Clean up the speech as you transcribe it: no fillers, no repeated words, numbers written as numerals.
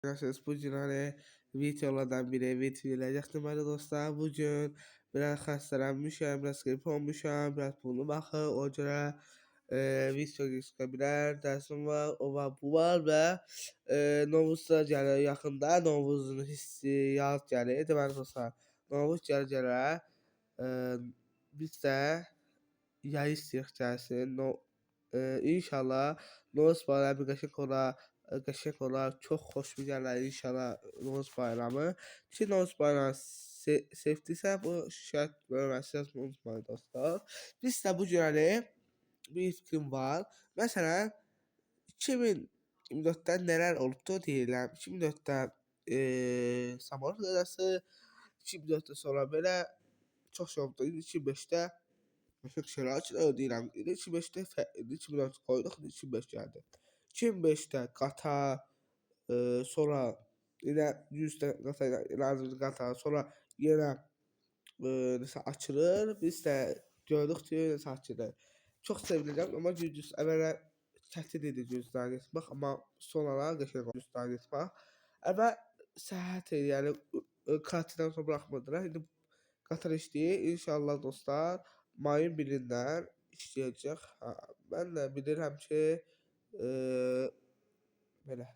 Görürsünüz bu gün hani videolardan biri video eləyəcək. Deməli dostlar, bu gün biraz xəstələnmişəm, biraz qrip olmuşam, biraz burnum axır. O görə video çıxa bilər, dərsim var, o var, bu var və Novuz da gəlir yaxında. Novuzun hissi yaz gəlir. Deməli dostlar, Novuz gələ biz də yay istəyirik gəlsin. İnşallah Novuz bayramı qəşəng olar, çox xoşuma gələr inşallah Novuz bayramı. Ki Novuz bayramı sevdiysə bu şərt bölməsi unutmayın dostlar. Biz də bu gün hani bir fikrim var. Məsələn 2024-də nələr olubdu deyirəm. 2024-də Samor qadası, 2024-də sonra belə çox şey olubdu. 2005-də Başqa şeylər üçün deyirəm. 2005-də 2004 qoyduq, 2005 gəldi. 2005-də Qatar, sonra yenə 100-də Qatar, lazımdır Qatar, sonra yenə nəsə açılır. Biz də gördük ki, nəsə açılır. Çox sevinirəm, amma gündüz əvvələ çətin idi gündüzdən getmək, amma sonralar qəşəng oldu gündüzdən getmək. Əvvəl səhət idi, yəni karantindən sonra buraxmırdılar. İndi Qatar işləyir. İnşallah dostlar mayın 1-dən işləyəcək. Mən də bilirəm ki, belə.